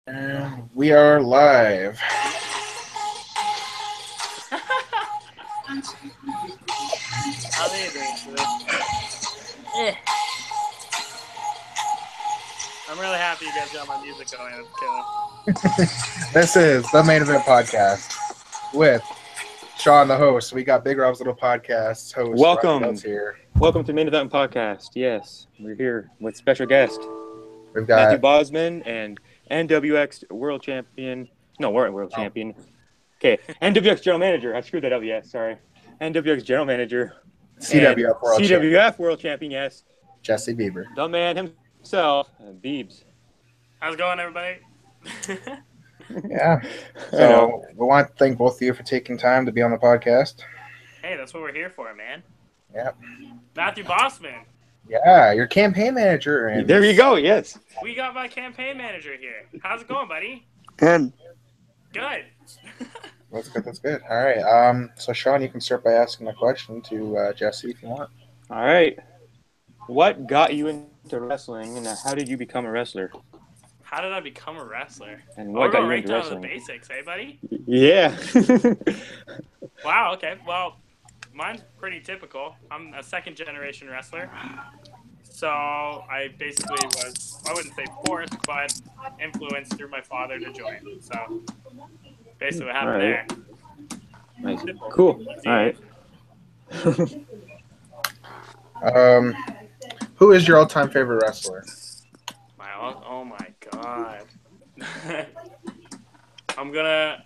And we are live. How are you doing today? I'm really happy you guys got my music going. It's killer. This is the Main Event Podcast with Sean, the host. We got Big Rob's Little Podcast host. Welcome. Robbie here. Welcome to Main Event Podcast. Yes, we're here with special guest We've Matthew got Bosman and NWX World Champion. No, World Champion. Okay, NWX General Manager. I screwed that up. Yes, sorry. NWX General Manager. CWF World Champion. CWF World Champion. Yes. Jesse Bieber. The man himself, Biebs. How's it going, everybody? Yeah. So we want to thank both of you for taking time to be on the podcast. Hey, that's what we're here for, man. Yep. Matthew Bosman. Yeah, your campaign manager. And There you go. Yes. We got my campaign manager here. How's it going, buddy? Good. Good. That's good. That's good. All right. So Sean, you can start by asking a question to Jesse if you want. All right. What got you into wrestling, and how did you become a wrestler? How did I become a wrestler? And what got you right into down to the wrestling? basics, hey, buddy? Yeah. Wow, okay. Well, mine's pretty typical. I'm a second-generation wrestler. So I basically was, I wouldn't say forced, but influenced through my father to join. So basically what happened Alright. there. Nice. Cool. All right. Who is your all-time favorite wrestler? Oh my god. I'm gonna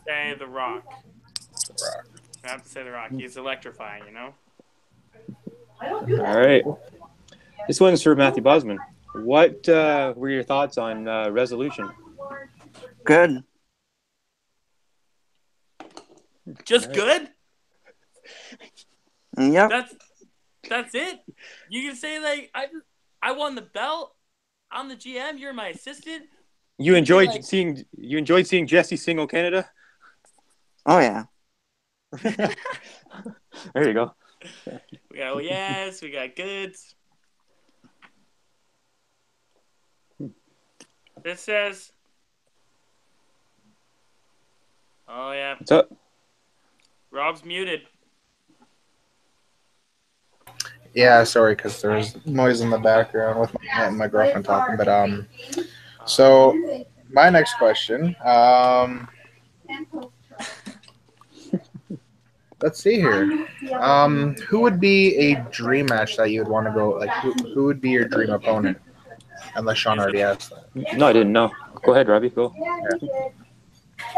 say The Rock. The Rock. I have to say The Rock. He's electrifying, you know? All right. This one's for Matthew Bosman. What were your thoughts on Resolution? Good. Just good? Yep. That's it? You can say like I won the belt. I'm the GM, you're my assistant. You enjoyed seeing Jesse Single Canada? Oh yeah. There you go. We got yes, we got goods. This says oh yeah. What's up? Rob's muted. Yeah, sorry, because there's noise in the background with my girlfriend talking. But so my next question. Let's see here. Who would be a dream match that you would want to go? Like, who would be your dream opponent? Unless Sean already asked that. No, I didn't know. Go ahead, Robbie. Go.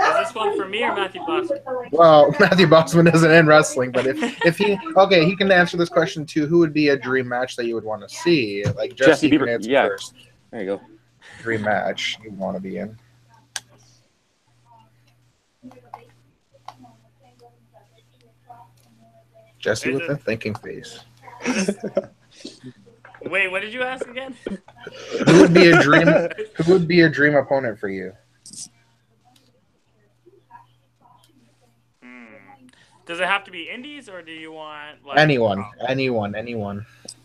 Is this one for me or Matthew Bosman? Well, Matthew Bosman isn't in wrestling, but if he he can answer this question too. Who would be a dream match that you would want to see? Like Jesse Bieber. can answer Yeah. first. There you go. Dream match you want to be in. Jesse with a thinking face. Wait, what did you ask again? Who would be a dream? Who would be a dream opponent for you? Does it have to be indies or do you want like Anyone.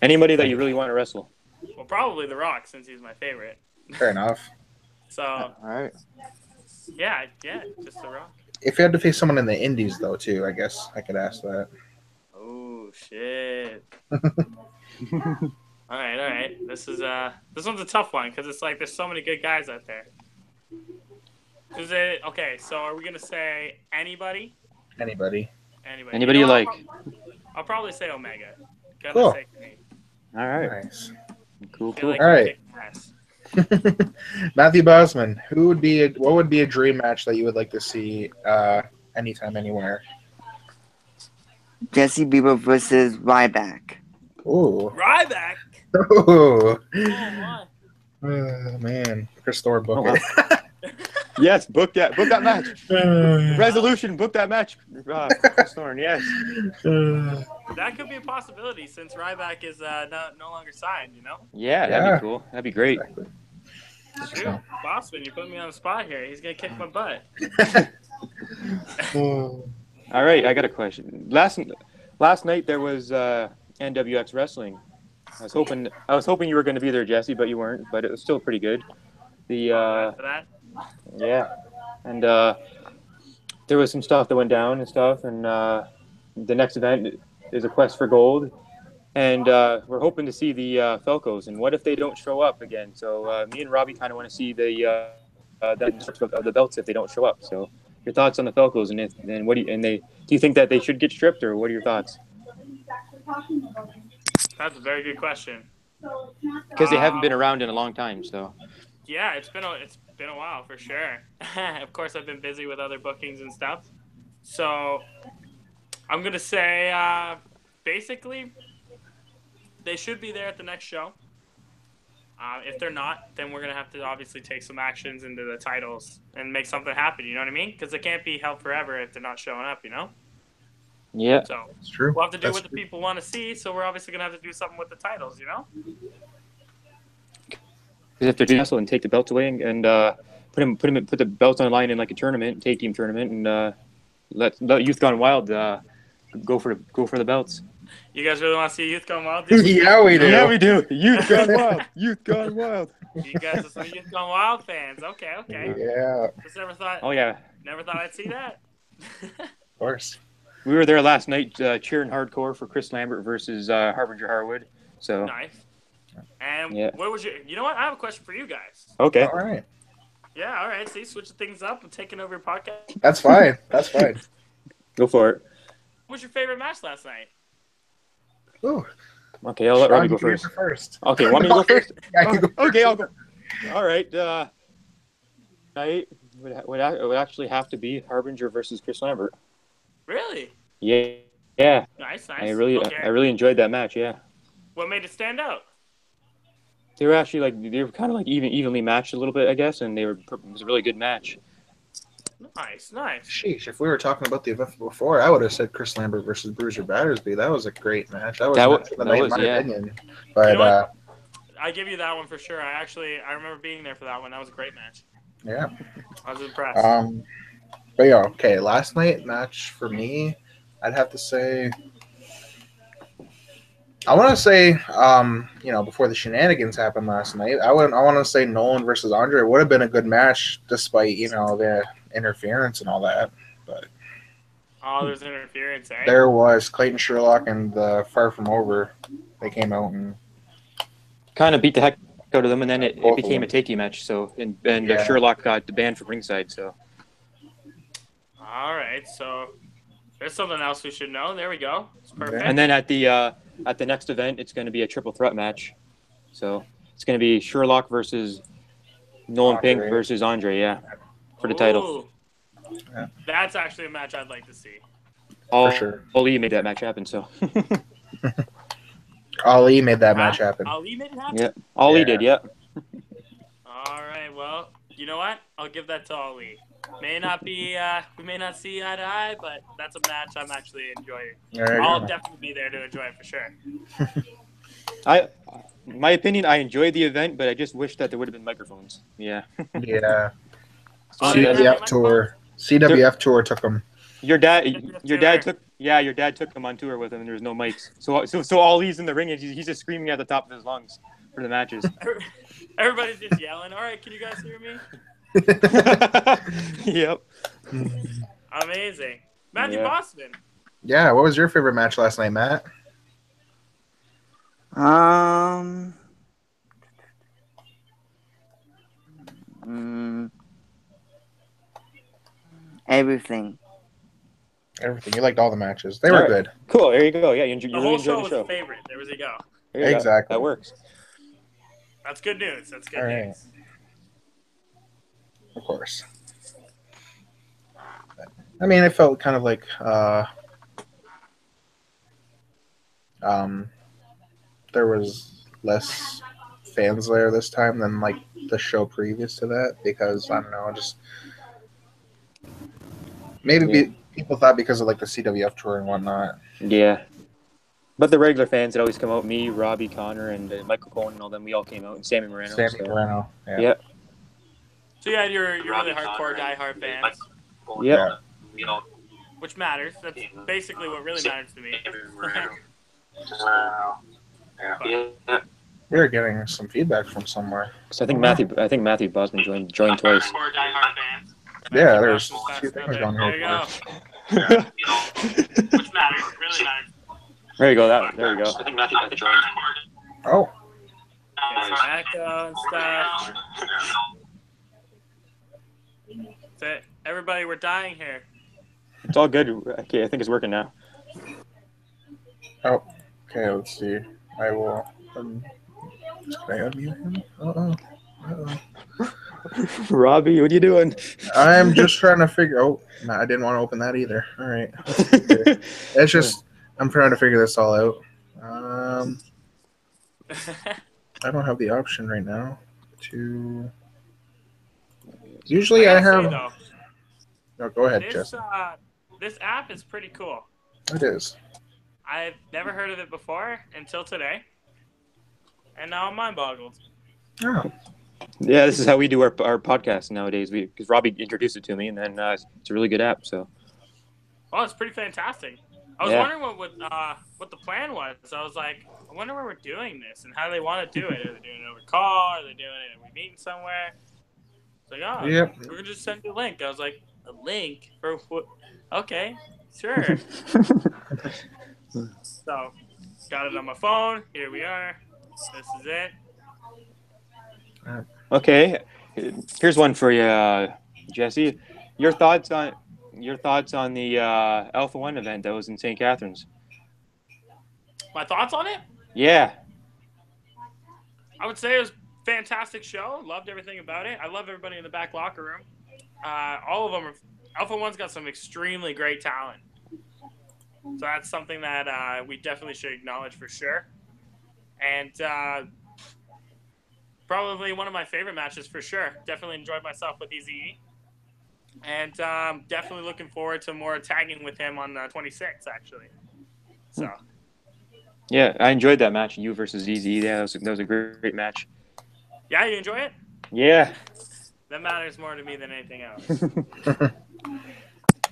Anybody that you really want to wrestle? Well, probably The Rock since he's my favorite. Fair enough. So All right. yeah, just The Rock. If you had to face someone in the indies though too, I guess I could ask that. Oh shit. All right. This one's a tough one because it's like there's so many good guys out there. Is it okay? So are we gonna say anybody? Anybody You like? I'll probably say Omega. Gotta Cool. say me. All right. Nice. Cool. I feel like All he'd right. kick ass. Matthew Bosman, what would be a dream match that you would like to see anytime, anywhere? Jesse Bieber versus Ryback. Ooh. Ryback. Ooh. Oh my. Man. Chris Thor, book Oh, wow. Yes, book that match. it. Resolution, book that match. Chris Thorne, yes. That could be a possibility since Ryback is no longer signed. You know. Yeah, that'd be cool. That'd be great. Exactly. Shoot, Bosman, you put me on the spot here. He's gonna kick my butt. All right, I got a question. Last night there was NWX wrestling. I was hoping you were going to be there, Jesse, but you weren't. But it was still pretty good. The For that. yeah, and there was some stuff that went down and stuff, and the next event is a quest for gold, and we're hoping to see the Falcos. And what if they don't show up again? So me and Robbie kind of want to see the belts if they don't show up. So your thoughts on the Falcos, and what do you think that they should get stripped, or what are your thoughts? That's a very good question. Because they haven't been around in a long time, so. Yeah, it's been a while for sure. Of course, I've been busy with other bookings and stuff. So I'm gonna say basically they should be there at the next show. If they're not, then we're gonna have to obviously take some actions into the titles and make something happen. You know what I mean? Because they can't be held forever if they're not showing up. You know. Yeah. So It's true. we'll have to do That's what the people want to see. So we're obviously gonna have to do something with the titles. You know. Because if they're successful and take the belts away and put the belts on the line in like a tournament, tag team tournament, and let Youth Gone Wild go for the belts. You guys really want to see Youth Gone Wild? Yeah, we do. Yeah, we do. Youth Gone Wild. Youth Gone Wild. You guys are some Youth Gone Wild fans. Okay. Yeah, Just never thought. Oh yeah. Never thought I'd see that. of course. We were there last night cheering hardcore for Chris Lambert versus Harbinger Harwood. So Nice. And Yeah. what was you know what? I have a question for you guys. okay. All right. Yeah, all right. See, switching things up and taking over your podcast. That's fine. That's fine. Go for it. What was your favorite match last night? Ooh. Okay, I'll let Sean, Robbie go you can first. answer first. Okay, want me to go first? Yeah, you go Okay, I'll first. go. All right. Night would actually have to be Harbinger versus Chris Lambert. Really? Yeah. Yeah. Nice. I really Okay. enjoyed that match. Yeah. What made it stand out? They were actually they were kind of like evenly matched a little bit, I guess, and it was a really good match. Nice. Sheesh, if we were talking about the event before, I would have said Chris Lambert versus Bruiser Battersby. That was a great match. That was match of the night, in my opinion. But You know what? I give you that one for sure. I remember being there for that one. That was a great match. yeah. I was impressed. But yeah, okay. Last night match for me, I'd have to say. I want to say, before the shenanigans happened last night, I want to say Nolan versus Andre would have been a good match, despite the interference and all that. But there's interference, eh? there was Clayton Sherlock and the Far From Over. They came out and Kind of beat the heck out of them, and then it Both of became them. a takey match. So and Yeah. Sherlock got the ban from ringside. So All right. So there's something else we should know. There we go. It's perfect. and then at the next event, it's going to be a triple threat match. So it's going to be Sherlock versus Nolan Andre. Pink versus Andre. Yeah, for the title. Ooh. Yeah. That's actually a match I'd like to see. For sure. Ali made that match happen. So Ali made that match happen. Ali made it happen? yeah, Ali Yeah. did. Yeah. All right. Well, you know what? I'll give that to Ali. We may not see eye to eye, but that's a match I'm actually enjoying. There you I'll go. definitely be there to enjoy it for sure. My opinion, I enjoyed the event, but I just wish that there would have been microphones. Yeah. Yeah. Oh, they didn't have CWF tour. CWF tour took them. Your dad Taylor. took him on tour with him, and there was no mics. So Ali's in the ring, and he's just screaming at the top of his lungs for the matches. Everybody's just yelling. All right, can you guys hear me? Yep. Amazing. Matthew Yeah. Bosman. Yeah. What was your favorite match last night, Matt? Everything. Everything. You liked all the matches. They were All right. good. Cool. There you go. Yeah, you The really whole enjoyed show the was show. a favorite. There we go. There you go. Exactly. That works. That's good news. That's good All right. news. Of course. I mean, it felt kind of like there was less fans there this time than like the show previous to that because I don't know, just maybe Yeah. people thought because of like the CWF tour and whatnot. Yeah. But the regular fans that always come out, me, Robbie, Connor, and Michael Cohen and all them, we all came out, and Sammy Moreno. Sammy so. Moreno. Yeah. Yeah. So yeah, you're really hardcore, diehard fans, Yep. which matters. That's basically what really matters to me. We're getting some feedback from somewhere. So I think Matthew Bosman joined twice. Hardcore diehard fans. Yeah, Matthew there's Bosman's two back things there. going There here. you go. Which matters. Really matters. There you go. There you go. I think Matthew joined. Oh, Get some echo and stuff. That's it. Everybody, we're dying here. It's all good. Okay, I think it's working now. oh. Okay, let's see. I will. Can I unmute him? Robbie, what are you doing? I'm just trying to figure. Oh, no, I didn't want to open that either. All right. It's just I'm trying to figure this all out. I don't have the option right now to. Usually I have. No, go ahead, Jesse. This app is pretty cool. It is. I've never heard of it before until today, and now I'm mind-boggled. Oh. Yeah, this is how we do our podcast nowadays. Because Robbie introduced it to me, and then it's a really good app. So. Well, it's pretty fantastic. I was wondering what the plan was. So I was like, I wonder where we're doing this and how they want to do it. Are they doing it over call? Are they doing it? Are we meeting somewhere? It's like, oh, yep. We're gonna just send you a link. I was like, a link for what? Okay, sure. So, got it on my phone. Here we are. This is it. Okay, here's one for you, Jesse. Your thoughts on the Alpha One event that was in St. Catharines? My thoughts on it? Yeah. I would say it was a fantastic show. Loved everything about it. I love everybody in the back locker room. All of them. Alpha One's got some extremely great talent. So that's something that we definitely should acknowledge for sure. And probably one of my favorite matches for sure. Definitely enjoyed myself with Eazy. And definitely looking forward to more tagging with him on the 26th, actually. So. Yeah, I enjoyed that match, you versus Eazy. Yeah, that was a great match. Yeah, you enjoy it? Yeah. That matters more to me than anything else.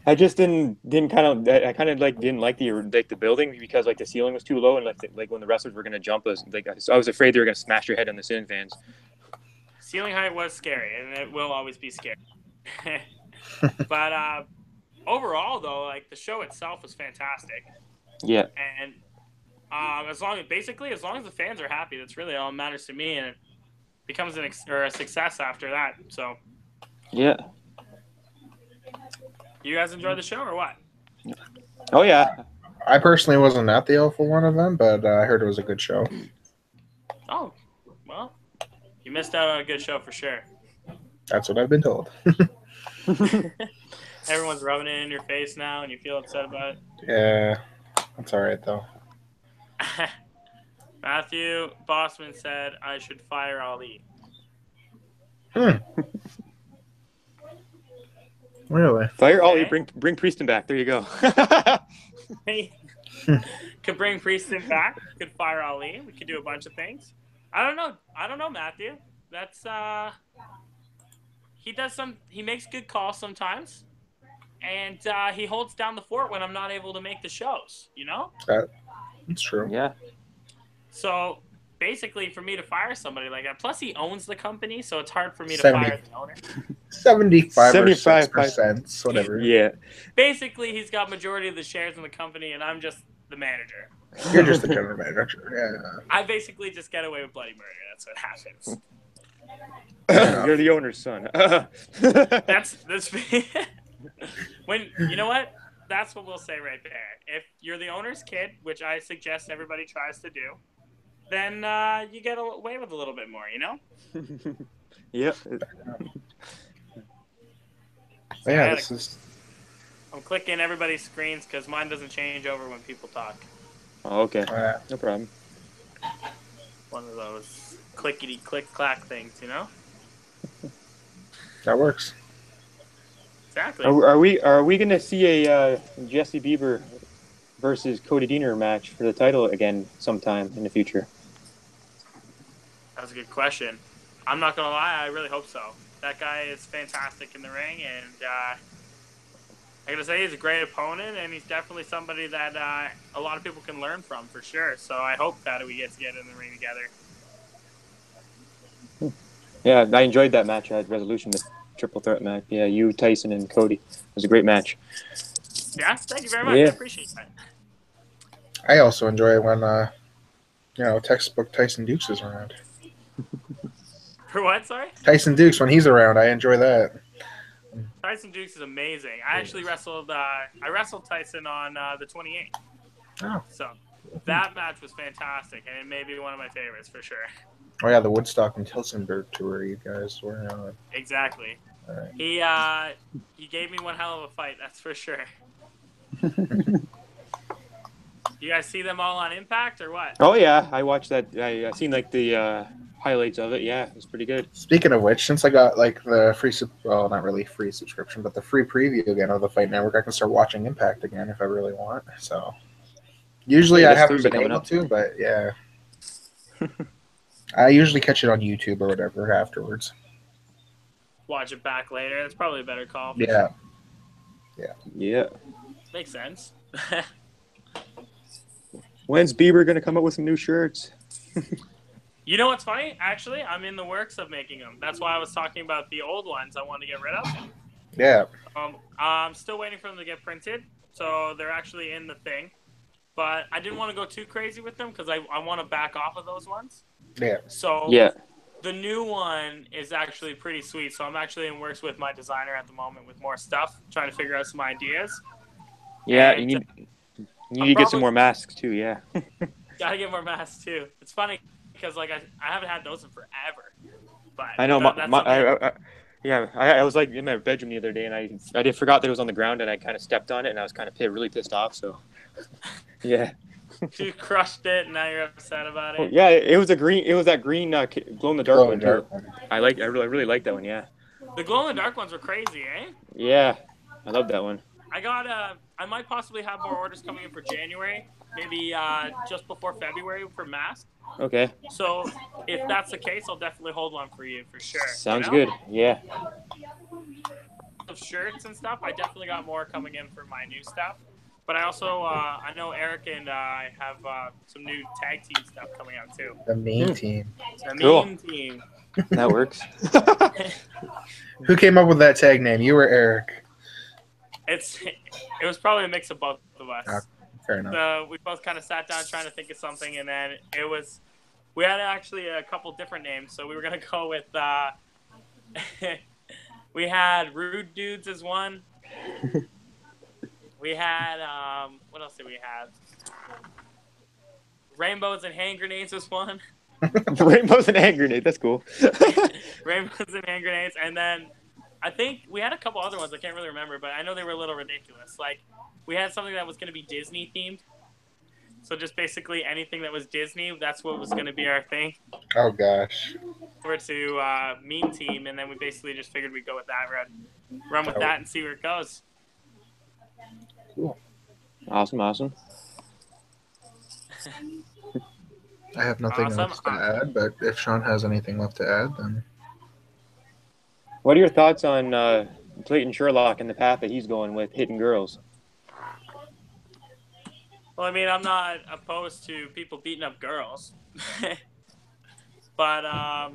I just didn't like the building because like the ceiling was too low and like when the wrestlers were gonna jump us, I was afraid they were gonna smash your head on the ceiling fans. Ceiling height was scary, and it will always be scary. But overall, though, like the show itself was fantastic. Yeah. And as long as the fans are happy, that's really all that matters to me, and it becomes a success after that. So. Yeah. You guys enjoyed the show or what? Oh yeah. I personally wasn't at the Alpha One event, but I heard it was a good show. Oh, well, you missed out on a good show for sure. That's what I've been told. Everyone's rubbing it in your face now, and you feel upset about it. Yeah, that's all right though. Matthew Bosman said I should fire Ali. Really? Fire Ali, bring Prieston back. There you go. Could bring Prieston back. Could fire Ali. We could do a bunch of things. I don't know, Matthew. That's he makes good calls sometimes. And he holds down the fort when I'm not able to make the shows, you know? That's true. Yeah. So basically, for me to fire somebody like that, plus he owns the company, so it's hard for me to fire the owner. 75%, whatever. Yeah. Basically, he's got majority of the shares in the company, and I'm just the manager. You're just the general manager. Yeah. I basically just get away with bloody murder. That's what happens. You're the owner's son. That's when you know what? That's what we'll say right there. If you're the owner's kid, which I suggest everybody tries to do, then you get away with a little bit more, you know? Yep. Yeah, I'm clicking everybody's screens because mine doesn't change over when people talk. Oh, okay. No problem. One of those clickety click clack things, you know? That works. Exactly. Are we gonna see a Jesse Bieber versus Cody Deaner match for the title again sometime in the future? That's a good question. I'm not gonna lie, I really hope so. That guy is fantastic in the ring, and I gotta say he's a great opponent, and he's definitely somebody that a lot of people can learn from for sure. So I hope that we get to get in the ring together. Yeah, I enjoyed that match at Resolution, the triple threat match. Yeah, you, Tyson, and Cody. It was a great match. Yeah, thank you very much. I Yeah. appreciate that. I also enjoy it when textbook Tyson Dukes is around. For what? Sorry. Tyson Dukes when he's around, I enjoy that. Tyson Dukes is amazing. I actually wrestled. I wrestled Tyson on the 28th. Oh. So that match was fantastic, and it may be one of my favorites for sure. Oh yeah, the Woodstock and Tilsonburg tour you guys were on. Exactly. All right. He gave me one hell of a fight. That's for sure. You guys see them all on Impact or what? Oh yeah, I watched that. I seen like the highlights of it. Yeah, it was pretty good. Speaking of which, since I got like the free, well, not really free subscription, but the free preview again of the Fight Network, I can start watching Impact again if I really want. So usually I haven't been able to, but yeah, I usually catch it on YouTube or whatever afterwards. Watch it back later. That's probably a better call. Yeah. Yeah. Makes sense. When's Bieber gonna come up with some new shirts? You know what's funny? Actually, I'm in the works of making them. That's why I was talking about the old ones I wanted to get rid of. Yeah. I'm still waiting for them to get printed, so they're actually in the thing. But I didn't want to go too crazy with them because I want to back off of those ones. Yeah. So Yeah. the new one is actually pretty sweet. So I'm actually in works with my designer at the moment with more stuff, trying to figure out some ideas. Yeah, And you need to get some more masks too. Yeah. Gotta get more masks too. It's funny because like I haven't had those in forever. But I know. that's I was like in my bedroom the other day, and I forgot that it was on the ground, and I kind of stepped on it, and I was kind of really pissed off. So, yeah. You crushed it, and now you're upset about it. Yeah, it was that green glow in the dark Glow one in the dark too. one. I really like that one. Yeah. The glow in the dark ones were crazy, eh? Yeah, I love that one. I might possibly have more orders coming in for January, maybe just before February for masks. Okay. So if that's the case, I'll definitely hold one for you for sure. Sounds good. Yeah. Of shirts and stuff, I definitely got more coming in for my new stuff. But I also, I know Eric and I have some new tag team stuff coming out too. The main team. The Cool. main team. That works. Who came up with that tag name? You or Eric? It was probably a mix of both of us. Fair enough. So we both kind of sat down trying to think of something, and then we had actually a couple different names. So we were gonna go with we had Rude Dudes as one. We had what else did we have? Rainbows and hand grenades was one. Rainbows and hand grenade. That's cool. Rainbows and hand grenades, and then I think we had a couple other ones. I can't really remember, but I know they were a little ridiculous. Like we had something that was going to be Disney themed. So just basically anything that was Disney, that's what was going to be our thing. Oh gosh. Over to Meme Team, and then we basically just figured we'd go with that, run with that, and see where it goes. Cool. Awesome. I have nothing else to add, but if Sean has anything left to add, then. What are your thoughts on Clayton Sherlock and the path that he's going with hitting girls? Well, I mean, I'm not opposed to people beating up girls. But I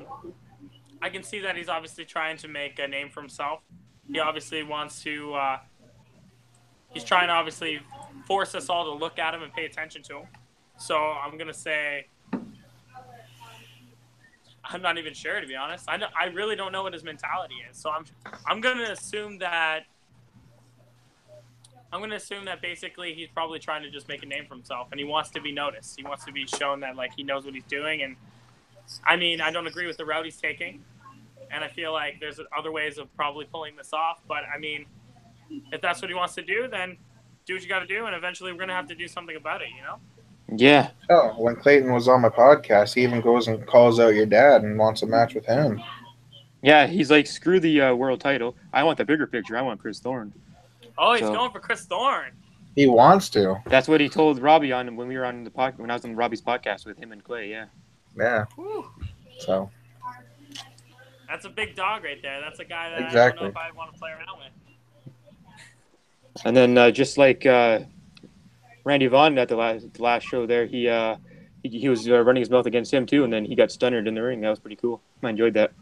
can see that he's obviously trying to make a name for himself. He obviously wants to he's trying to obviously force us all to look at him and pay attention to him. So I'm going to say I'm not even sure, to be honest. I really don't know what his mentality is. So I'm going to assume that basically he's probably trying to just make a name for himself, and he wants to be noticed. He wants to be shown that like he knows what he's doing. And I mean, I don't agree with the route he's taking, and I feel like there's other ways of probably pulling this off. But I mean, if that's what he wants to do, then do what you got to do, and eventually we're gonna have to do something about it, you know? Yeah. Oh, when Clayton was on my podcast, he even goes and calls out your dad and wants a match with him. Yeah, he's like, screw the world title. I want the bigger picture. I want Chris Thorne. Oh, he's going for Chris Thorne. He wants to. That's what he told Robbie on when we were on the when I was on Robbie's podcast with him and Clay. Yeah. Yeah. Whew. So. That's a big dog right there. That's a guy that Exactly. I don't know if I'd want to play around with. And then just like Randy Vaughn at the last show there, he was running his mouth against him too, and then he got stunned in the ring. That was pretty cool. I enjoyed that.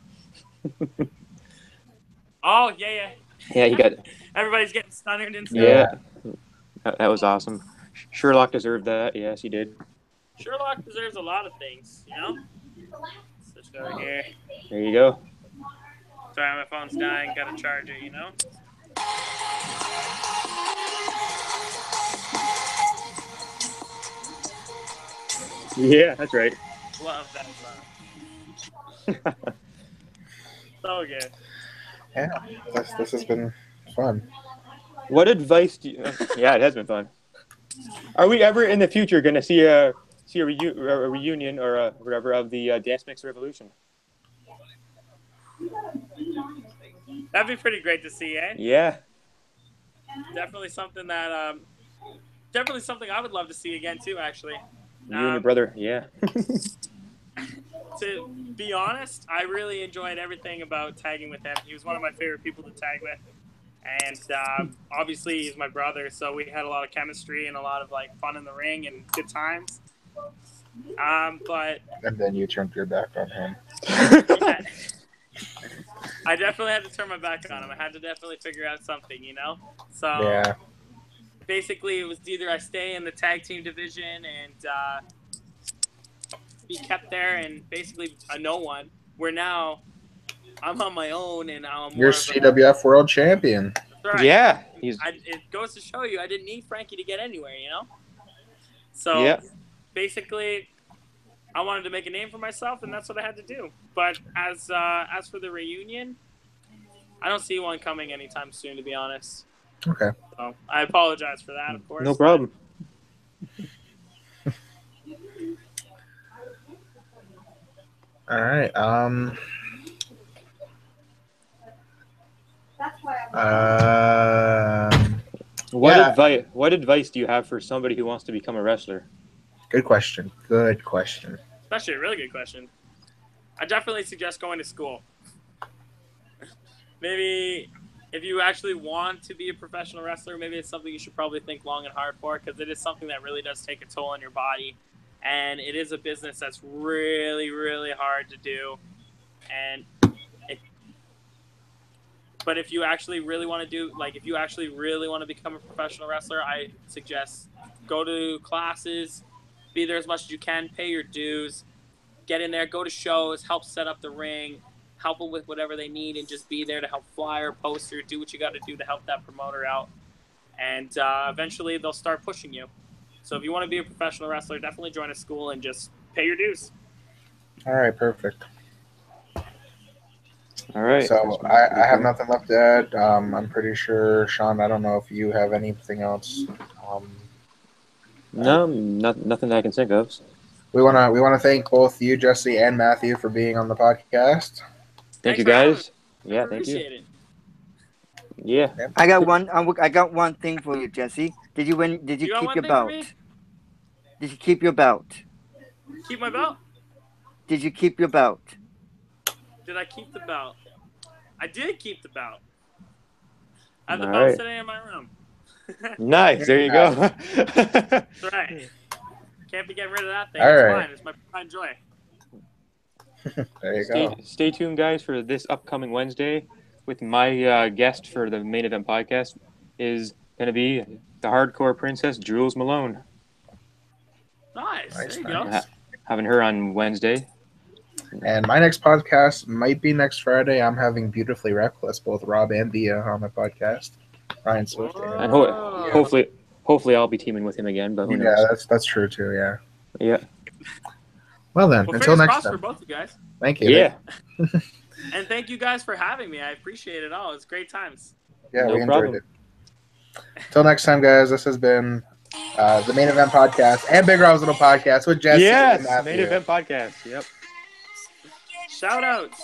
Oh, yeah. Yeah, he got. Everybody's getting stunned and stuff. Yeah, that was awesome. Sherlock deserved that. Yes, he did. Sherlock deserves a lot of things, you know? Switch over here. There you go. Sorry, my phone's dying. Got to charge it, you know? Yeah, that's right. Love that song. So good. Yeah, this has been fun. What advice do you? Yeah, it has been fun. Are we ever in the future going to see a reunion or whatever of the Dance Mix Revolution? That'd be pretty great to see, eh? Yeah. Definitely something that I would love to see again too. Actually, You and your brother, yeah. To be honest, I really enjoyed everything about tagging with him. He was one of my favorite people to tag with, and obviously he's my brother, so we had a lot of chemistry and a lot of like fun in the ring and good times. But And then you turned your back on him. yeah, I definitely had to turn my back on him. I had to definitely figure out something, you know. So Yeah. basically, it was either I stay in the tag team division and be kept there and basically a no one. Where now I'm on my own and I'm more You're of a, CWF World Champion. right. Yeah. It goes to show you I didn't need Frankie to get anywhere, you know. So Yeah. basically, I wanted to make a name for myself, and that's what I had to do. But as for the reunion, I don't see one coming anytime soon, to be honest. Okay. So I apologize for that, of course. No problem. All right. What advice do you have for somebody who wants to become a wrestler? Good question. Good question. It's actually a really good question. I definitely suggest going to school. Maybe if you actually want to be a professional wrestler, maybe it's something you should probably think long and hard for, because it is something that really does take a toll on your body. And it is a business that's really, really hard to do. But if you actually really want to if you actually really want to become a professional wrestler, I suggest go to classes, be there as much as you can, pay your dues, get in there, go to shows, help set up the ring, help them with whatever they need, and just be there to help flyer, poster, do what you got to do to help that promoter out. And eventually they'll start pushing you. So if you want to be a professional wrestler, definitely join a school and just pay your dues. All right. Perfect. All right. So I have nothing left to add. I'm pretty sure, Sean, I don't know if you have anything else. No, nothing that I can think of. We wanna thank both you, Jesse, and Matthew for being on the podcast. Thank you, for having guys. me. Yeah, thank you. Appreciate it. Yeah. I got one thing for you, Jesse. Did you win? Did you got keep one your thing for belt? me? Did you keep your belt? Keep my belt? Did you keep your belt? Did I keep the belt? I did keep the belt. I have the All belt right. sitting in my room. Nice. There you go. That's right. Can't be getting rid of that thing. All It's right. mine. It's my pride and joy. There you go. Stay tuned, guys, for this upcoming Wednesday with my guest for the main event podcast is going to be the hardcore princess, Jules Malone. Nice. Nice, There you nice. go. Having her on Wednesday. And my next podcast might be next Friday. I'm having Beautifully Reckless, both Rob and Bia on my podcast. Ryan Swift. And Whoa. hopefully I'll be teaming with him again, but who knows? Yeah, that's true too. Yeah. Yeah. Well then, Well, until fingers next crossed for time. both you guys. Thank you. Yeah. And thank you guys for having me. I appreciate it all. It's great times. Yeah, No we enjoyed problem. it. Until next time, guys. This has been the Main Event Podcast and Big Rob's Little Podcast with Jesse and Yes, Matthew. main event podcast. Yep. Shout outs.